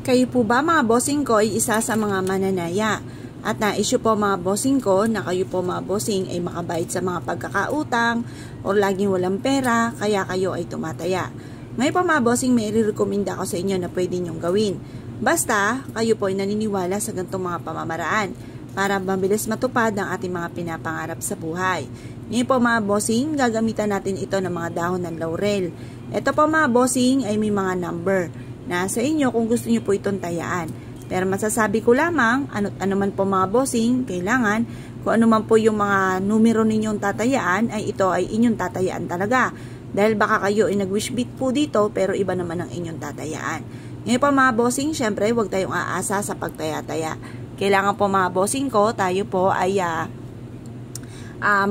Kayo po ba mga bossing ko ay isa sa mga mananaya? At na-issue po mga bossing ko na kayo po mga bossing ay makabayad sa mga pagkakautang o laging walang pera kaya kayo ay tumataya. Ngayon po mga bossing, may i-recommenda ako sa inyo na pwede nyong gawin. Basta kayo po ay naniniwala sa ganitong mga pamamaraan para mabilis matupad ang ating mga pinapangarap sa buhay. Ngayon po mga bossing, gagamitan natin ito ng mga dahon ng laurel. Ito po mga bossing ay may mga number na sa inyo kung gusto niyo po itong tayaan. Pero masasabi ko lamang, ano man po mga bossing, kailangan kung ano man po yung mga numero ninyong tatayaan, ay ito ay inyong tatayaan talaga. Dahil baka kayo ay nag-wish beat po dito, pero iba naman ang inyong tatayaan. Ngayon po mga bossing, syempre huwag tayong aasa sa pagtaya-taya. Kailangan po mga bossing ko, tayo po ay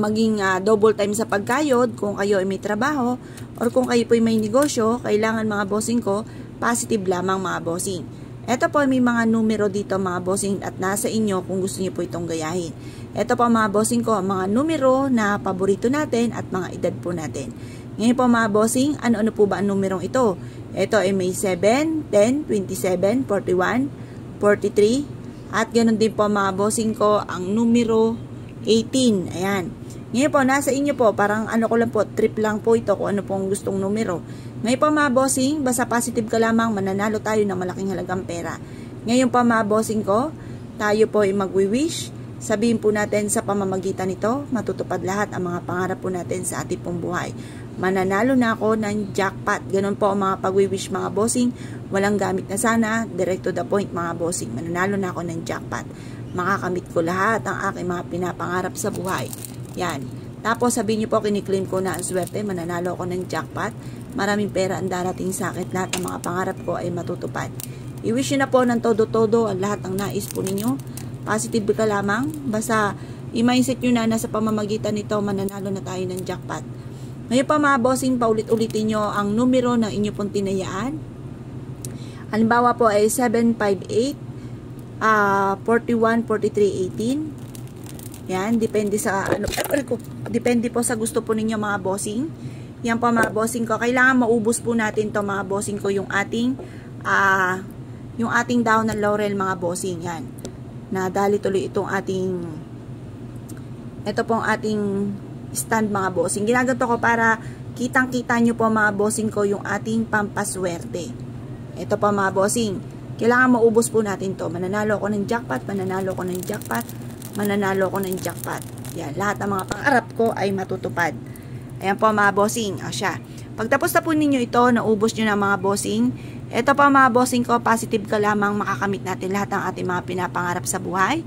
maging double time sa pagkayod kung kayo ay may trabaho or kung kayo po ay may negosyo. Kailangan mga bossing ko, positive lamang mga bossing. Ito po may mga numero dito mga bossing at nasa inyo kung gusto niyo po itong gayahin. Ito po mga bossing ko, mga numero na paborito natin at mga edad po natin. Ngayon po mga bossing, ano po ba ang numerong ito? Ito ay may 7, 10, 27, 41, 43 at ganoon din po mga bossing ko ang numero 18. Ayan. Ngayon po, nasa inyo po, parang ano ko lang po, trip lang po ito kung ano pong gustong numero. Ngayon po mga bossing, basta positive ka lamang, mananalo tayo ng malaking halagang pera. Ngayon po mga bossing ko, tayo po ay magwi-wish. Sabihin po natin sa pamamagitan nito, matutupad lahat ang mga pangarap po natin sa ating pong buhay. Mananalo na ako ng jackpot. Ganon po ang mga pagwi-wish mga bossing. Walang gamit na sana, direct to the point mga bossing. Mananalo na ako ng jackpot. Makakamit ko lahat ang aking mga pinapangarap sa buhay. Yan. Tapos sabihin niyo po, kiniklaim ko na ang swerte, mananalo ako ng jackpot. Maraming pera ang darating sa akin. Lahat ng mga pangarap ko ay matutupad. I-wish nyo na po ng todo-todo ang lahat ng nais po ninyo. Positive ka lamang. Basta i-mindset nyo na nasa pamamagitan nito, mananalo na tayo ng jackpot. Ngayon pa mga bossing, paulit-ulitin nyo ang numero ng inyo pong tinayaan. Halimbawa po ay 758, 41, 43, 18. Yan, depende sa depende po sa gusto po ninyo mga bossing. Yan po mga bossing ko. Kailangan maubos po natin to mga bossing ko yung ating dahon ng laurel mga bossing. Yan. Nadali tuloy itong ito pong ating stand mga bossing. Ginagato ko para kitang-kita nyo po mga bossing ko yung ating pampaswerte. Ito po mga bossing. Kailangan maubos po natin to. Mananalo ako ng jackpot, mananalo ako ng jackpot, mananalo ko ng jackpot. Yan, lahat ng mga pangarap ko ay matutupad. Ayan po mga bossing. O siya. Pagtapos na po ninyo ito, naubos nyo na mga bossing. Ito po mga bossing ko, positive ka lamang, makakamit natin lahat ng ating mga pinapangarap sa buhay.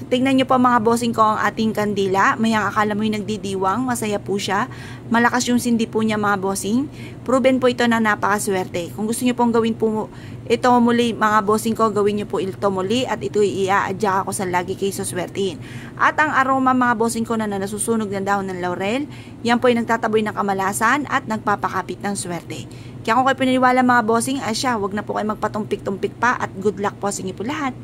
Tingnan nyo po mga bossing ko ang ating kandila. Mayang akala mo yung nagdidiwang, masaya po siya. Malakas yung sindi po niya mga bossing. Proven po ito na napakaswerte. Kung gusto nyo pong gawin po ito muli mga bossing ko, gawin nyo po ito muli at ito i-a-adjust ako sa lagi kayo suswertihin. At ang aroma mga bossing ko na nasusunog ng dahon ng laurel, yan po ay nagtataboy ng kamalasan at nagpapakapit ng swerte. Kaya kung kayo pinaniwala mga bossing, asya, wag na po kayo magpatumpik-tumpik pa at good luck po sa inyo po lahat.